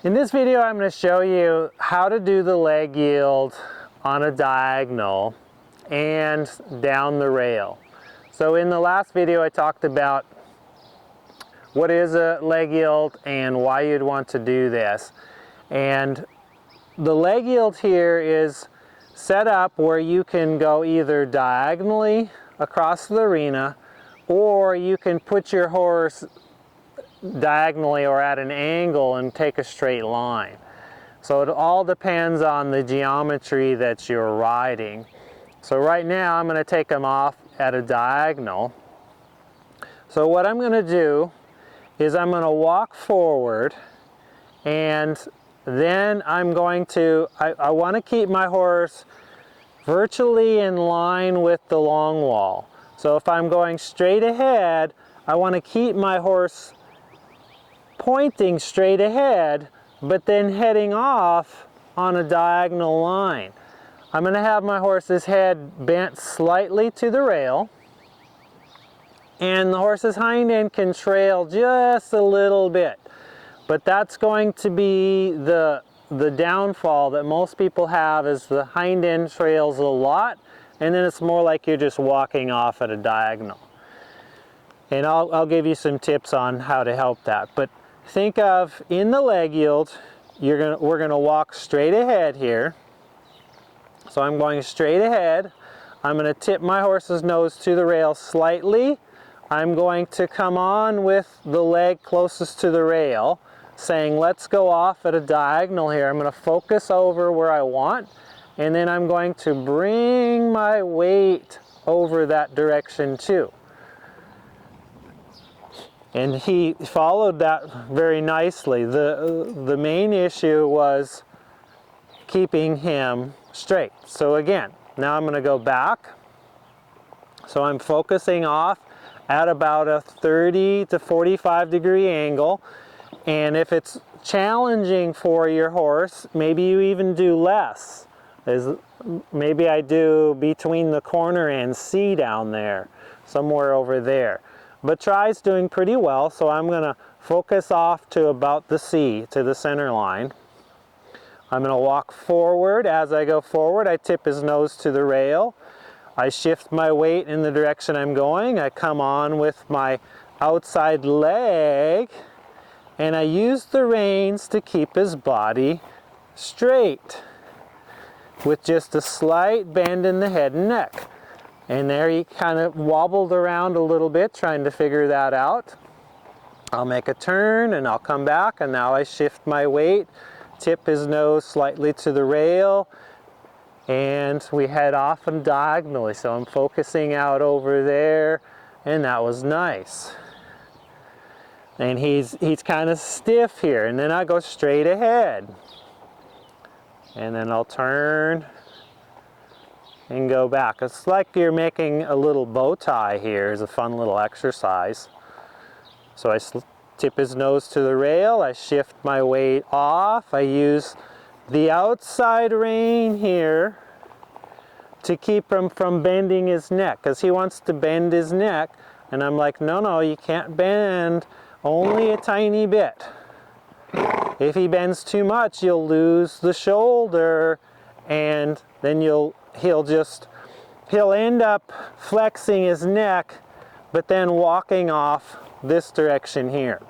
In this video, I'm going to show you how to do the leg yield on a diagonal and down the rail. So in the last video, I talked about what is a leg yield and why you'd want to do this. And the leg yield here is set up where you can go either diagonally across the arena, or you can put your horse diagonally or at an angle and take a straight line. So it all depends on the geometry that you're riding. So right now I'm going to take them off at a diagonal. So what I'm going to do is I'm going to walk forward, and then I'm going to, I want to keep my horse virtually in line with the long wall. So if I'm going straight ahead, I want to keep my horse pointing straight ahead, but then heading off on a diagonal line. I'm going to have my horse's head bent slightly to the rail, and the horse's hind end can trail just a little bit. But that's going to be the downfall that most people have, is the hind end trails a lot, and then it's more like you're just walking off at a diagonal. And I'll give you some tips on how to help that. But think of, in the leg yield, we're gonna walk straight ahead here. So I'm going straight ahead. I'm gonna tip my horse's nose to the rail slightly. I'm going to come on with the leg closest to the rail, saying let's go off at a diagonal here. I'm gonna focus over where I want, and then I'm going to bring my weight over that direction too. And he followed that very nicely. The main issue was keeping him straight. So again, now I'm going to go back. So I'm focusing off at about a 30 to 45 degree angle. And if it's challenging for your horse, maybe you even do less. Maybe I do between the corner and C down there, somewhere over there. But Try's doing pretty well, so I'm going to focus off to about the C, to the center line. I'm going to walk forward. As I go forward, I tip his nose to the rail. I shift my weight in the direction I'm going. I come on with my outside leg, and I use the reins to keep his body straight, with just a slight bend in the head and neck. And there he kind of wobbled around a little bit trying to figure that out. I'll make a turn and I'll come back, and now I shift my weight, tip his nose slightly to the rail, and we head off and diagonally. So I'm focusing out over there, and that was nice. And he's kind of stiff here, and then I go straight ahead. And then I'll turn and go back. It's like you're making a little bow tie here. It's a fun little exercise. So I tip his nose to the rail, I shift my weight off, I use the outside rein here to keep him from bending his neck, because he wants to bend his neck, and I'm like, no, you can't bend, only a tiny bit. If he bends too much, you'll lose the shoulder, and then he'll end up flexing his neck, but then walking off this direction here.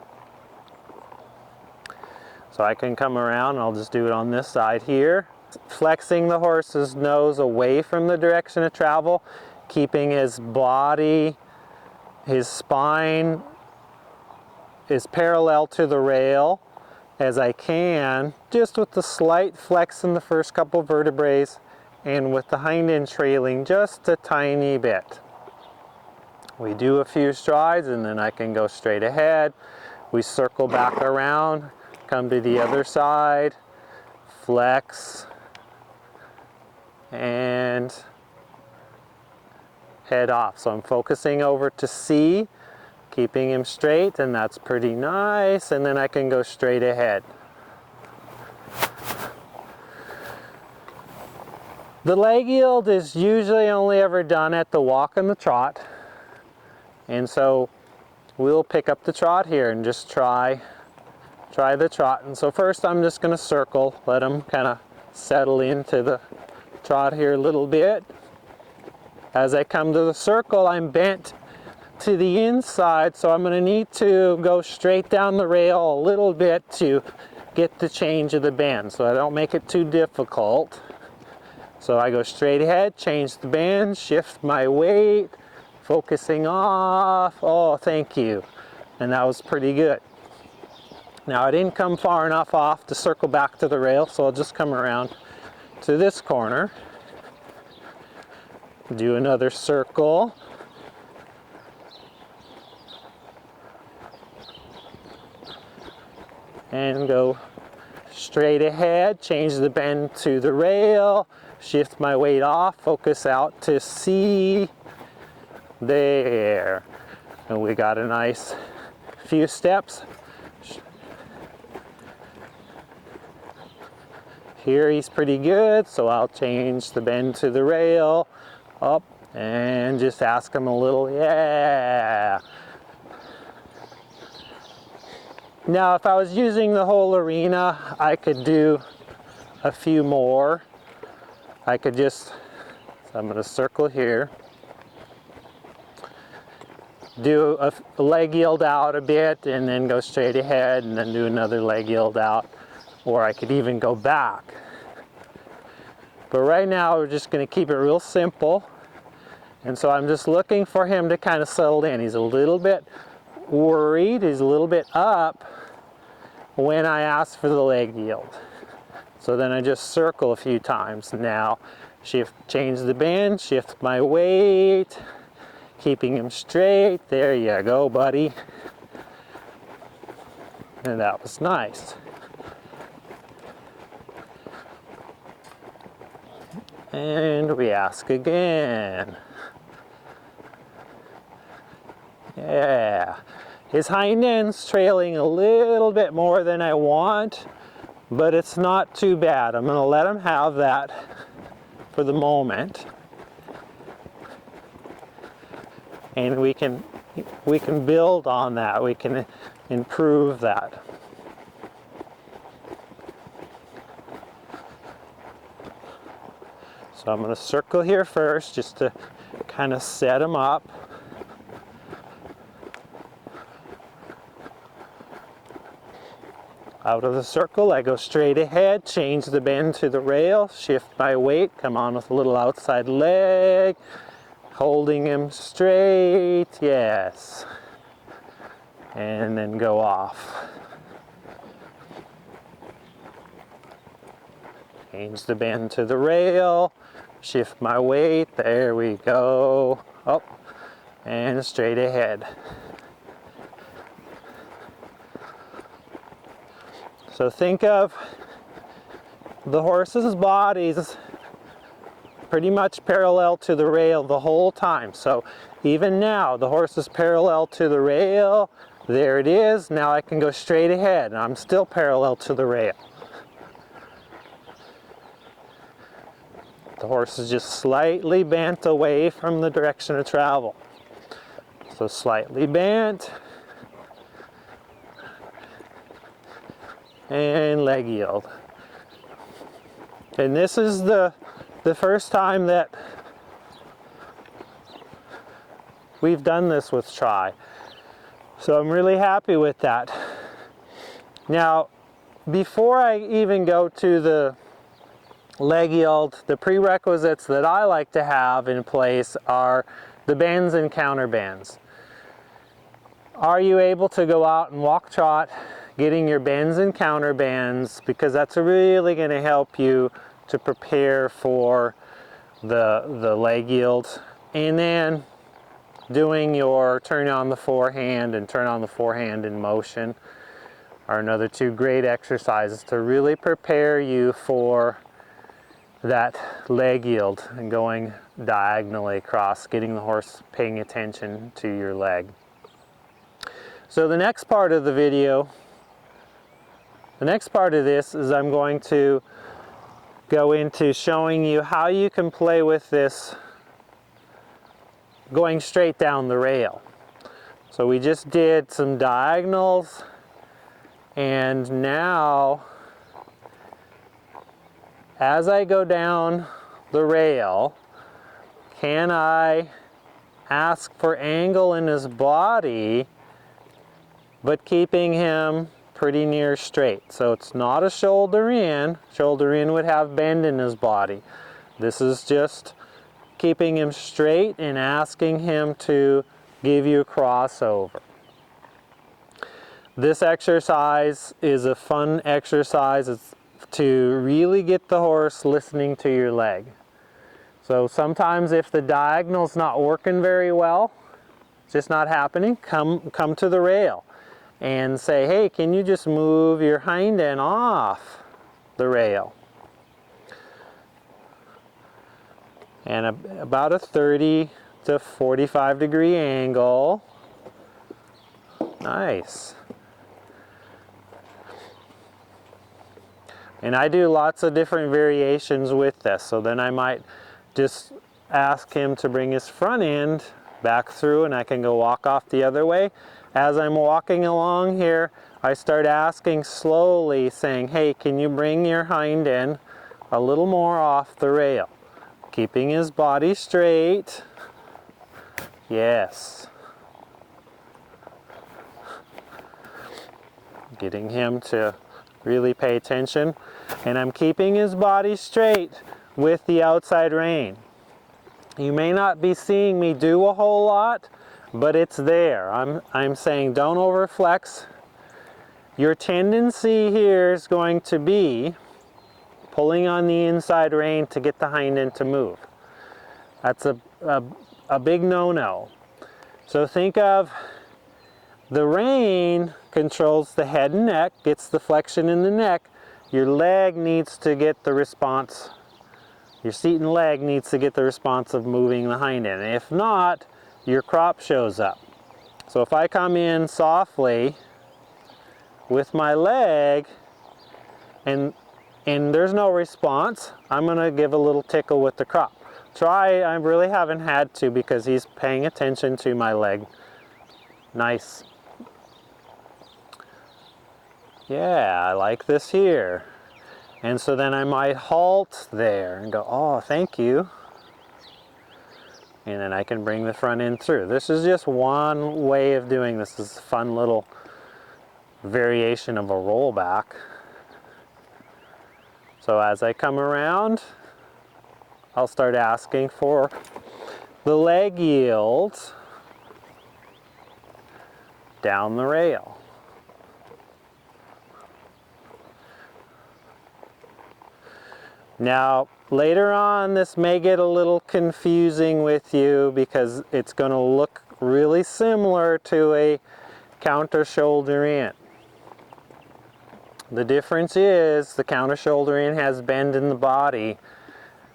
So I can come around, and I'll just do it on this side here. Flexing the horse's nose away from the direction of travel, keeping his body, his spine is parallel to the rail as I can, just with the slight flex in the first couple vertebrae, and with the hind end trailing just a tiny bit. We do a few strides, and then I can go straight ahead. We circle back around, come to the other side, flex, and head off. So I'm focusing over to C, keeping him straight, and that's pretty nice. And then I can go straight ahead. The leg yield is usually only ever done at the walk and the trot. And so we'll pick up the trot here and just try try the trot. And so first I'm just going to circle, let him kind of settle into the trot here a little bit. As I come to the circle, I'm bent to the inside, so I'm going to need to go straight down the rail a little bit to get the change of the bend, so I don't make it too difficult. So I go straight ahead, change the bend, shift my weight, focusing off. Oh, thank you. And that was pretty good. Now I didn't come far enough off to circle back to the rail, so I'll just come around to this corner. Do another circle. And go straight ahead, change the bend to the rail, shift my weight off, focus out to C. There. And we got a nice few steps. Here he's pretty good, so I'll change the bend to the rail, up, and just ask him a little, yeah. Now if I was using the whole arena, I could do a few more. I could just, so I'm going to circle here, do a leg yield out a bit and then go straight ahead and then do another leg yield out, or I could even go back. But right now we're just going to keep it real simple, and so I'm just looking for him to kind of settle in. He's a little bit worried, he's a little bit up when I ask for the leg yield. So then I just circle a few times. Now change the bend, shift my weight, keeping him straight. There you go, buddy. And that was nice. And we ask again. Yeah. His hind end's trailing a little bit more than I want, but it's not too bad. I'm going to let him have that for the moment. And we can build on that. We can improve that. So I'm going to circle here first just to kind of set him up. Out of the circle, I go straight ahead, change the bend to the rail, shift my weight, come on with a little outside leg, holding him straight, yes. And then go off. Change the bend to the rail, shift my weight, there we go, up, and straight ahead. So think of the horse's body's pretty much parallel to the rail the whole time. So even now, the horse is parallel to the rail. There it is. Now I can go straight ahead, and I'm still parallel to the rail. The horse is just slightly bent away from the direction of travel. So slightly bent. And leg yield. And this is the first time that we've done this with Try. So I'm really happy with that. Now, before I even go to the leg yield, the prerequisites that I like to have in place are the bends and counter bends. Are you able to go out and walk trot getting your bends and counter bends, because that's really going to help you to prepare for the leg yield. And then doing your turn on the forehand and turn on the forehand in motion are another two great exercises to really prepare you for that leg yield and going diagonally across, getting the horse paying attention to your leg. So the next part of the video, the next part of this is I'm going to go into showing you how you can play with this going straight down the rail. So we just did some diagonals And now, as I go down the rail, can I ask for angle in his body, but keeping him pretty near straight? So it's not a shoulder in. Shoulder in would have bend in his body. This is just keeping him straight and asking him to give you a crossover. This exercise is a fun exercise. It's to really get the horse listening to your leg. So sometimes if the diagonal's not working very well, it's just not happening, come to the rail and say, hey, can you just move your hind end off the rail? And about a 30 to 45 degree angle. Nice. And I do lots of different variations with this. So then I might just ask him to bring his front end back through, and I can go walk off the other way. As I'm walking along here, I start asking slowly, saying, hey, can you bring your hind end a little more off the rail? Keeping his body straight. Yes. Getting him to really pay attention. And I'm keeping his body straight with the outside rein. You may not be seeing me do a whole lot, but it's there. I'm saying don't overflex. Your tendency here is going to be pulling on the inside rein to get the hind end to move. That's a big no-no. So think of the rein controls the head and neck, gets the flexion in the neck. Your leg needs to get the response. Your seat and leg needs to get the response of moving the hind end. If not, your crop shows up. So if I come in softly with my leg and there's no response, I'm going to give a little tickle with the crop. I really haven't had to because he's paying attention to my leg. Nice. Yeah, I like this here. And so then I might halt there and go, oh, thank you. And then I can bring the front end through. This is just one way of doing this. This is a fun little variation of a rollback. So as I come around, I'll start asking for the leg yield down the rail. Now, later on, this may get a little confusing with you because it's going to look really similar to a counter shoulder in. The difference is the counter shoulder in has bend in the body.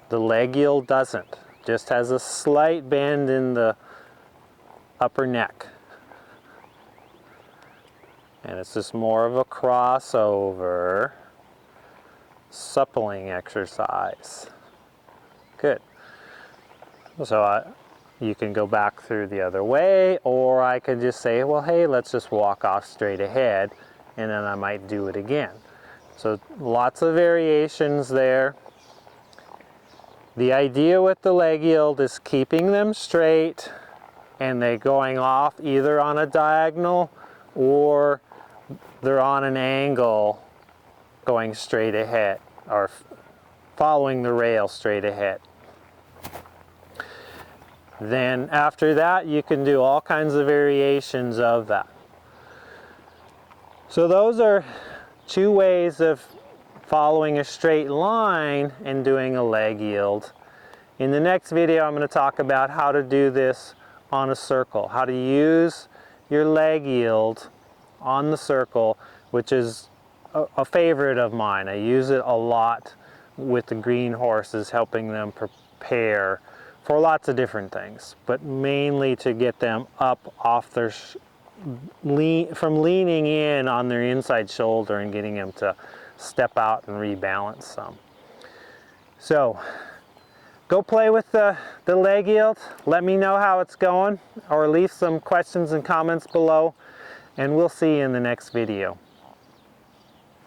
The leg yield doesn't. Just has a slight bend in the upper neck. And it's just more of a crossover suppling exercise. Good. So you can go back through the other way, or I could just say, well, hey, let's just walk off straight ahead, and then I might do it again. So lots of variations there. The idea with the leg yield is keeping them straight, and they're going off either on a diagonal or they're on an angle going straight ahead, or following the rail straight ahead. Then after that, you can do all kinds of variations of that. So those are two ways of following a straight line and doing a leg yield. In the next video, I'm going to talk about how to do this on a circle, how to use your leg yield on the circle, which is a favorite of mine. I use it a lot with the green horses, helping them prepare for lots of different things, but mainly to get them up off their from leaning in on their inside shoulder and getting them to step out and rebalance some. So go play with the leg yield. Let me know how it's going, or leave some questions and comments below, and we'll see you in the next video.